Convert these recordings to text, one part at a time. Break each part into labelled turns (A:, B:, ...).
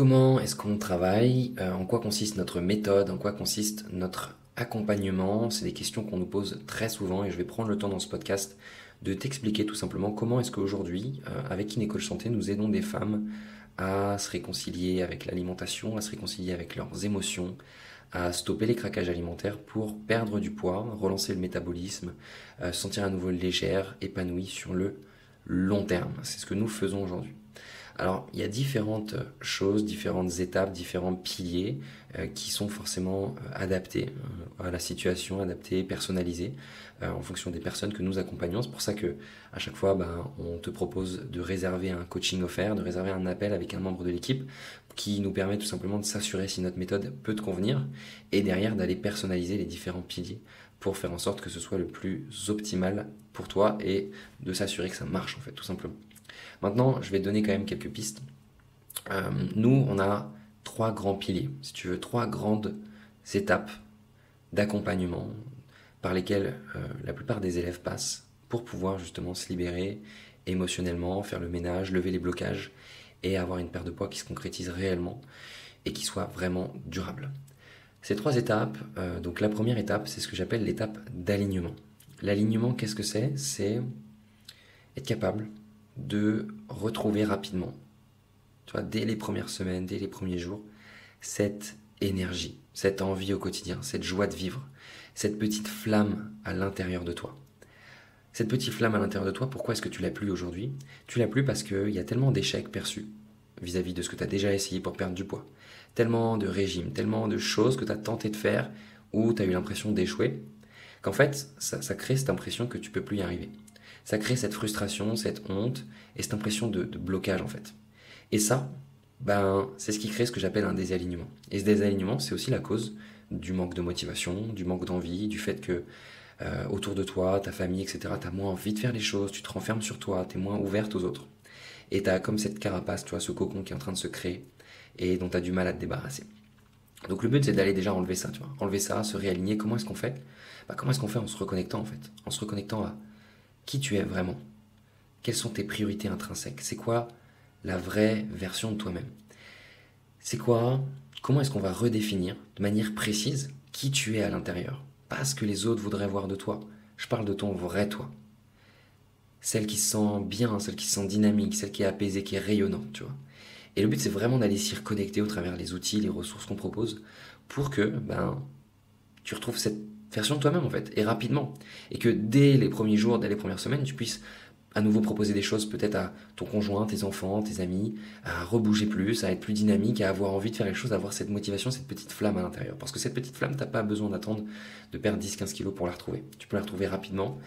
A: Comment est-ce qu'on travaille? En quoi consiste notre méthode? En quoi consiste notre accompagnement? C'est des questions qu'on nous pose très souvent et je vais prendre le temps dans ce podcast de t'expliquer tout simplement comment est-ce qu'aujourd'hui, avec Inécole Santé, nous aidons des femmes à se réconcilier avec l'alimentation, à se réconcilier avec leurs émotions, à stopper les craquages alimentaires pour perdre du poids, relancer le métabolisme, se sentir à nouveau légère, épanouie sur le long terme. C'est ce que nous faisons aujourd'hui. Alors, il y a différentes choses, différentes étapes, différents piliers qui sont forcément adaptés à la situation, adaptés, personnalisés en fonction des personnes que nous accompagnons. C'est pour ça que à chaque fois, on te propose de réserver un coaching offert, de réserver un appel avec un membre de l'équipe qui nous permet tout simplement de s'assurer si notre méthode peut te convenir et derrière d'aller personnaliser les différents piliers pour faire en sorte que ce soit le plus optimal pour toi et de s'assurer que ça marche en fait, tout simplement. Maintenant, je vais te donner quand même quelques pistes. Nous, on a trois grands piliers, si tu veux, trois grandes étapes d'accompagnement par lesquelles la plupart des élèves passent pour pouvoir justement se libérer émotionnellement, faire le ménage, lever les blocages et avoir une perte de poids qui se concrétise réellement et qui soit vraiment durable. Ces trois étapes, donc la première étape, c'est ce que j'appelle l'étape d'alignement. L'alignement, qu'est-ce que c'est? C'est être capable de retrouver rapidement, tu vois, dès les premières semaines, dès les premiers jours, cette énergie, cette envie au quotidien, cette joie de vivre, cette petite flamme à l'intérieur de toi. Cette petite flamme à l'intérieur de toi, pourquoi est-ce que tu l'as plus aujourd'hui? Tu l'as plus parce qu'il y a tellement d'échecs perçus vis-à-vis de ce que tu as déjà essayé pour perdre du poids, tellement de régimes, tellement de choses que tu as tenté de faire où tu as eu l'impression d'échouer, qu'en fait, ça crée cette impression que tu peux plus y arriver. Ça crée cette frustration, cette honte et cette impression de blocage en fait. Et ça, c'est ce qui crée ce que j'appelle un désalignement. Et ce désalignement, c'est aussi la cause du manque de motivation, du manque d'envie, du fait que autour de toi, ta famille, etc., tu as moins envie de faire les choses, tu te renfermes sur toi, tu es moins ouverte aux autres. Et tu as comme cette carapace, tu vois, ce cocon qui est en train de se créer et dont tu as du mal à te débarrasser. Donc le but, c'est d'aller déjà enlever ça, tu vois. Enlever ça, se réaligner. Comment est-ce qu'on fait? Comment est-ce qu'on fait en se reconnectant en fait? En se reconnectant à qui tu es vraiment. Quelles sont tes priorités intrinsèques? C'est quoi la vraie version de toi-même? C'est quoi? Comment est-ce qu'on va redéfinir de manière précise qui tu es à l'intérieur? Pas ce que les autres voudraient voir de toi. Je parle de ton vrai toi. Celle qui se sent bien, celle qui se sent dynamique, celle qui est apaisée, qui est rayonnante, tu vois. Et le but, c'est vraiment d'aller s'y reconnecter au travers les outils, les ressources qu'on propose pour que tu retrouves cette version de toi-même en fait, et rapidement. Et que dès les premiers jours, dès les premières semaines, tu puisses à nouveau proposer des choses peut-être à ton conjoint, tes enfants, tes amis, à rebouger plus, à être plus dynamique, à avoir envie de faire les choses, à avoir cette motivation, cette petite flamme à l'intérieur. Parce que cette petite flamme, t'as pas besoin d'attendre de perdre 10-15 kilos pour la retrouver. Tu peux la retrouver rapidement.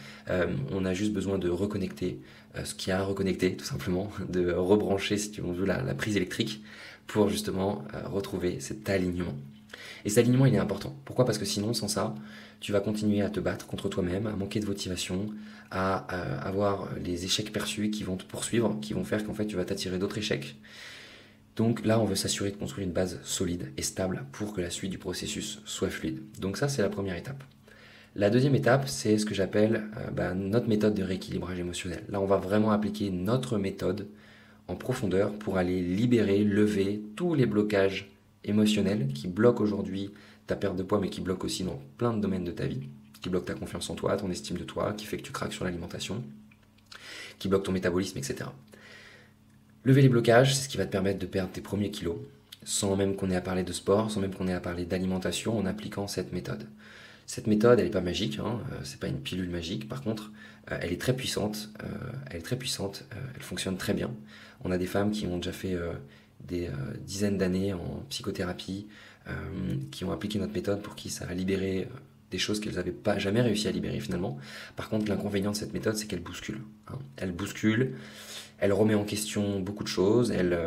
A: On a juste besoin de reconnecter ce qu'il y a à reconnecter, tout simplement, de rebrancher, si tu veux, la prise électrique pour justement retrouver cet alignement. Et cet alignement, il est important. Pourquoi? Parce que sinon, sans ça, tu vas continuer à te battre contre toi-même, à manquer de motivation, à avoir les échecs perçus qui vont te poursuivre, qui vont faire qu'en fait, tu vas t'attirer d'autres échecs. Donc là, on veut s'assurer de construire une base solide et stable pour que la suite du processus soit fluide. Donc ça, c'est la première étape. La deuxième étape, c'est ce que j'appelle notre méthode de rééquilibrage émotionnel. Là, on va vraiment appliquer notre méthode en profondeur pour aller libérer, lever tous les blocages émotionnels qui bloquent aujourd'hui ta perte de poids, mais qui bloquent aussi dans plein de domaines de ta vie, qui bloquent ta confiance en toi, ton estime de toi, qui fait que tu craques sur l'alimentation, qui bloquent ton métabolisme, etc. Lever les blocages, c'est ce qui va te permettre de perdre tes premiers kilos, sans même qu'on ait à parler de sport, sans même qu'on ait à parler d'alimentation, en appliquant cette méthode. Cette méthode, elle n'est pas magique, c'est pas une pilule magique, par contre, elle est très puissante, elle fonctionne très bien. On a des femmes qui ont déjà fait des dizaines d'années en psychothérapie, qui ont appliqué notre méthode pour qui ça a libéré des choses qu'elles n'avaient pas jamais réussi à libérer finalement. Par contre, l'inconvénient de cette méthode, c'est qu'elle bouscule. Elle bouscule, elle remet en question beaucoup de choses, elle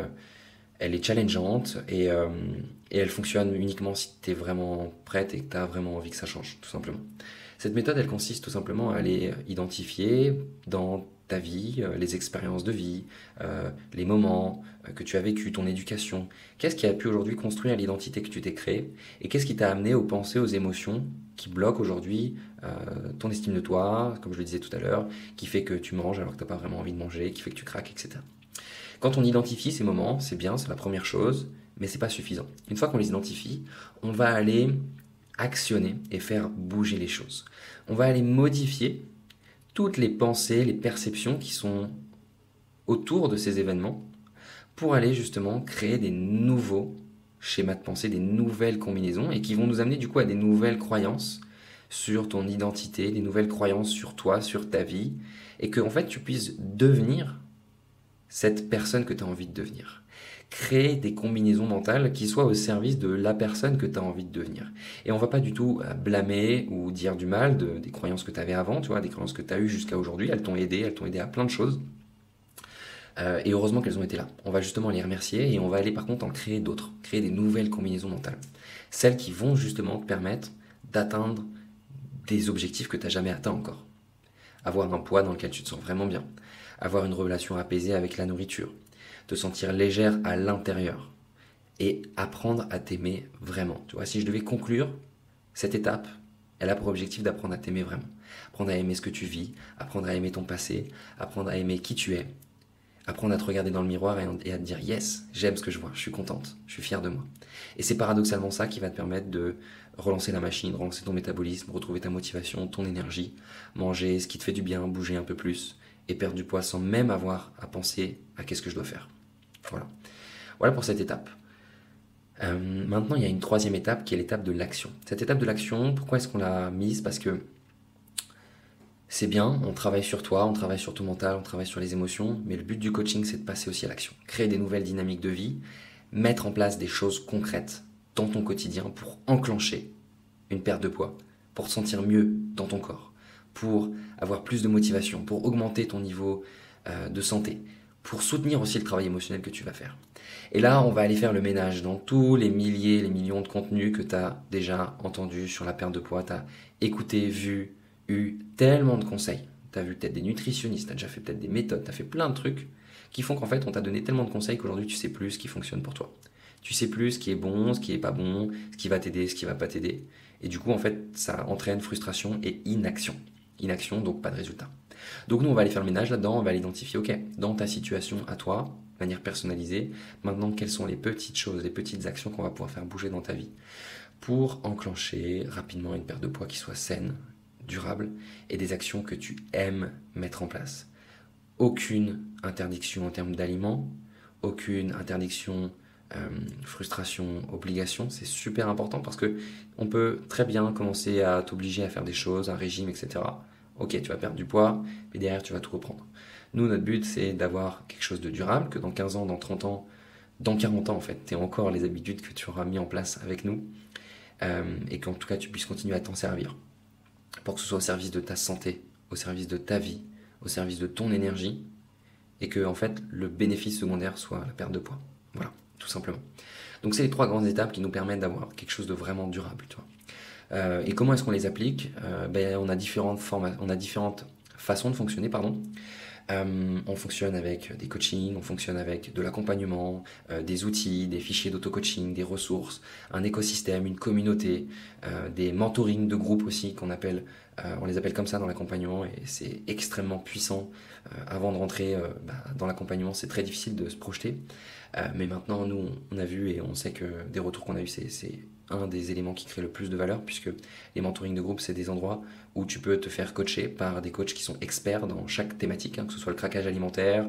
A: est challengeante et elle fonctionne uniquement si tu es vraiment prête et que tu as vraiment envie que ça change, tout simplement. Cette méthode, elle consiste tout simplement à aller identifier dans ta vie, les expériences de vie, les moments que tu as vécu, ton éducation. Qu'est-ce qui a pu aujourd'hui construire l'identité que tu t'es créée et qu'est-ce qui t'a amené aux pensées, aux émotions qui bloquent aujourd'hui ton estime de toi, comme je le disais tout à l'heure, qui fait que tu manges alors que tu n'as pas vraiment envie de manger, qui fait que tu craques, etc. Quand on identifie ces moments, c'est bien, c'est la première chose, mais c'est pas suffisant. Une fois qu'on les identifie, on va aller actionner et faire bouger les choses. On va aller modifier toutes les pensées, les perceptions qui sont autour de ces événements pour aller justement créer des nouveaux schémas de pensée, des nouvelles combinaisons et qui vont nous amener du coup à des nouvelles croyances sur ton identité, des nouvelles croyances sur toi, sur ta vie et que en fait tu puisses devenir cette personne que tu as envie de devenir. Créer des combinaisons mentales qui soient au service de la personne que tu as envie de devenir. Et on va pas du tout blâmer ou dire du mal des croyances que tu avais avant, tu vois, des croyances que tu as eues jusqu'à aujourd'hui, elles t'ont aidé à plein de choses. Et heureusement qu'elles ont été là. On va justement les remercier et on va aller par contre en créer d'autres, créer des nouvelles combinaisons mentales. Celles qui vont justement te permettre d'atteindre des objectifs que tu n'as jamais atteints encore. Avoir un poids dans lequel tu te sens vraiment bien. Avoir une relation apaisée avec la nourriture. Te sentir légère à l'intérieur. Et apprendre à t'aimer vraiment. Tu vois, si je devais conclure cette étape, elle a pour objectif d'apprendre à t'aimer vraiment. Apprendre à aimer ce que tu vis, apprendre à aimer ton passé, apprendre à aimer qui tu es, apprendre à te regarder dans le miroir et à te dire yes, j'aime ce que je vois, je suis contente, je suis fière de moi. Et c'est paradoxalement ça qui va te permettre de relancer la machine, relancer ton métabolisme, retrouver ta motivation, ton énergie, manger ce qui te fait du bien, bouger un peu plus et perdre du poids sans même avoir à penser à qu'est-ce que je dois faire. Voilà pour cette étape. Maintenant, il y a une troisième étape qui est l'étape de l'action. Cette étape de l'action, pourquoi est-ce qu'on l'a mise? Parce que c'est bien, on travaille sur toi, on travaille sur ton mental, on travaille sur les émotions, mais le but du coaching, c'est de passer aussi à l'action. Créer des nouvelles dynamiques de vie, mettre en place des choses concrètes dans ton quotidien pour enclencher une perte de poids, pour te sentir mieux dans ton corps, pour avoir plus de motivation, pour augmenter ton niveau de santé, pour soutenir aussi le travail émotionnel que tu vas faire. Et là, on va aller faire le ménage dans tous les milliers, les millions de contenus que tu as déjà entendus sur la perte de poids, tu as écouté, vu, eu tellement de conseils. Tu as vu peut-être des nutritionnistes, tu as déjà fait peut-être des méthodes, tu as fait plein de trucs qui font qu'en fait, on t'a donné tellement de conseils qu'aujourd'hui, tu sais plus ce qui fonctionne pour toi. Tu sais plus ce qui est bon, ce qui est pas bon, ce qui va t'aider, ce qui va pas t'aider. Et du coup, en fait, ça entraîne frustration et inaction. Inaction, donc pas de résultat. Donc nous, on va aller faire le ménage là-dedans, on va l'identifier, ok, dans ta situation à toi, de manière personnalisée, maintenant, quelles sont les petites choses, les petites actions qu'on va pouvoir faire bouger dans ta vie pour enclencher rapidement une perte de poids qui soit saine, durable et des actions que tu aimes mettre en place. Aucune interdiction en termes d'aliments, aucune interdiction, frustration, obligation, c'est super important parce que on peut très bien commencer à t'obliger à faire des choses, un régime, etc. Ok, tu vas perdre du poids, mais derrière tu vas tout reprendre. Nous, notre but, c'est d'avoir quelque chose de durable, que dans 15 ans, dans 30 ans, dans 40 ans, en fait, tu aies encore les habitudes que tu auras mis en place avec nous, et qu'en tout cas, tu puisses continuer à t'en servir, pour que ce soit au service de ta santé, au service de ta vie, au service de ton énergie, et que, en fait, le bénéfice secondaire soit la perte de poids. Voilà, tout simplement. Donc, c'est les 3 grandes étapes qui nous permettent d'avoir quelque chose de vraiment durable, tu vois. Et comment est-ce qu'on les applique? On a différentes façons de fonctionner, pardon. On fonctionne avec des coachings, on fonctionne avec de l'accompagnement, des outils, des fichiers d'auto-coaching, des ressources, un écosystème, une communauté, des mentorings de groupe aussi on les appelle comme ça dans l'accompagnement et c'est extrêmement puissant. Avant de rentrer dans l'accompagnement, c'est très difficile de se projeter. Mais maintenant, nous, on a vu et on sait que des retours qu'on a eu, c'est un des éléments qui crée le plus de valeur puisque les mentorings de groupe, c'est des endroits où tu peux te faire coacher par des coachs qui sont experts dans chaque thématique, que ce soit le craquage alimentaire,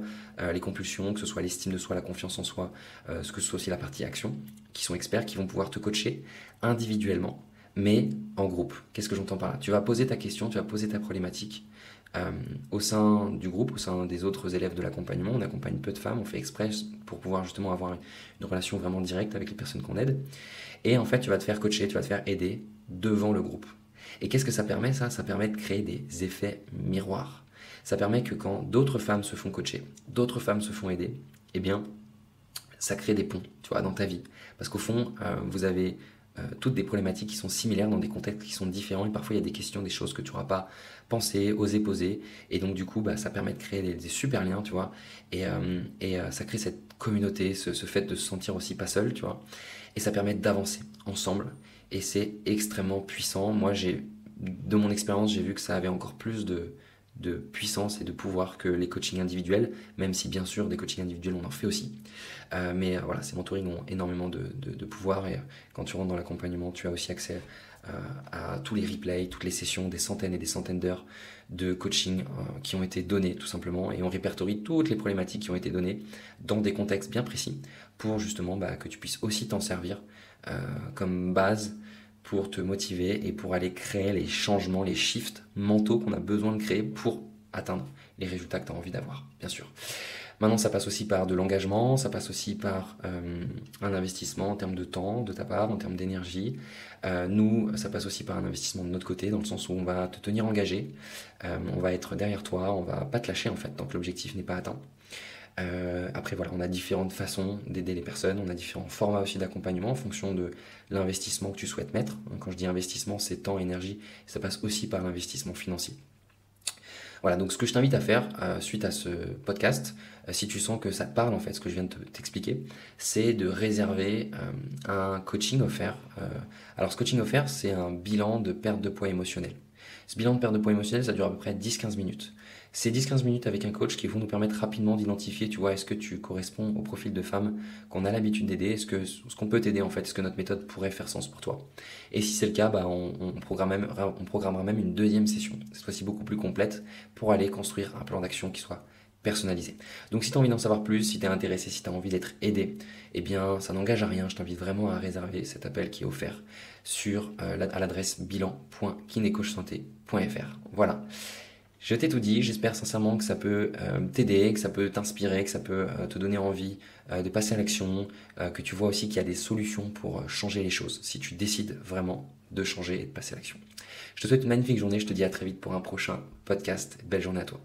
A: les compulsions, que ce soit l'estime de soi, la confiance en soi, que ce soit aussi la partie action, qui sont experts, qui vont pouvoir te coacher individuellement, mais en groupe. Qu'est-ce que j'entends par là? Tu vas poser ta question, tu vas poser ta problématique au sein du groupe, au sein des autres élèves de l'accompagnement. On accompagne peu de femmes, on fait exprès pour pouvoir justement avoir une relation vraiment directe avec les personnes qu'on aide. Et en fait, tu vas te faire coacher, tu vas te faire aider devant le groupe. Et qu'est-ce que ça permet ça? Ça permet de créer des effets miroirs. Ça permet que quand d'autres femmes se font coacher, d'autres femmes se font aider, eh bien, ça crée des ponts, tu vois, dans ta vie. Parce qu'au fond, vous avez toutes des problématiques qui sont similaires dans des contextes qui sont différents et parfois il y a des questions, des choses que tu n'auras pas pensé, osé poser et donc du coup ça permet de créer des super liens, tu vois, et ça crée cette communauté, ce fait de se sentir aussi pas seul, tu vois, et ça permet d'avancer ensemble et c'est extrêmement puissant. Moi de mon expérience j'ai vu que ça avait encore plus de puissance et de pouvoir que les coachings individuels, même si bien sûr des coachings individuels on en fait aussi. Mais voilà, ces mentorings ont énormément de pouvoir et quand tu rentres dans l'accompagnement, tu as aussi accès à tous les replays, toutes les sessions, des centaines et des centaines d'heures de coaching qui ont été données tout simplement et on répertorie toutes les problématiques qui ont été données dans des contextes bien précis pour justement que tu puisses aussi t'en servir comme base pour te motiver et pour aller créer les changements, les shifts mentaux qu'on a besoin de créer pour atteindre les résultats que tu as envie d'avoir, bien sûr. Maintenant, ça passe aussi par de l'engagement, ça passe aussi par un investissement en termes de temps de ta part, en termes d'énergie. Nous, ça passe aussi par un investissement de notre côté, dans le sens où on va te tenir engagé, on va être derrière toi, on va pas te lâcher en fait, tant que l'objectif n'est pas atteint. Après voilà, on a différentes façons d'aider les personnes, on a différents formats aussi d'accompagnement en fonction de l'investissement que tu souhaites mettre. Quand je dis investissement, c'est temps, énergie, ça passe aussi par l'investissement financier. Voilà, donc ce que je t'invite à faire suite à ce podcast, si tu sens que ça te parle en fait, ce que je viens de t'expliquer, c'est de réserver un coaching offert. Alors ce coaching offert, c'est un bilan de perte de poids émotionnel. Ce bilan de perte de poids émotionnel, ça dure à peu près 10-15 minutes. C'est 10-15 minutes avec un coach qui vont nous permettre rapidement d'identifier, tu vois, est-ce que tu corresponds au profil de femme qu'on a l'habitude d'aider, est-ce qu'on peut t'aider en fait, est-ce que notre méthode pourrait faire sens pour toi. Et si c'est le cas, on programmera même une deuxième session, cette fois-ci beaucoup plus complète, pour aller construire un plan d'action qui soit personnalisé. Donc si tu as envie d'en savoir plus, si tu es intéressé, si tu as envie d'être aidé, eh bien ça n'engage à rien, je t'invite vraiment à réserver cet appel qui est offert à l'adresse bilan.kinecoachsanté.fr. Voilà. Je t'ai tout dit, j'espère sincèrement que ça peut t'aider, que ça peut t'inspirer, que ça peut te donner envie de passer à l'action, que tu vois aussi qu'il y a des solutions pour changer les choses, si tu décides vraiment de changer et de passer à l'action. Je te souhaite une magnifique journée, je te dis à très vite pour un prochain podcast. Belle journée à toi.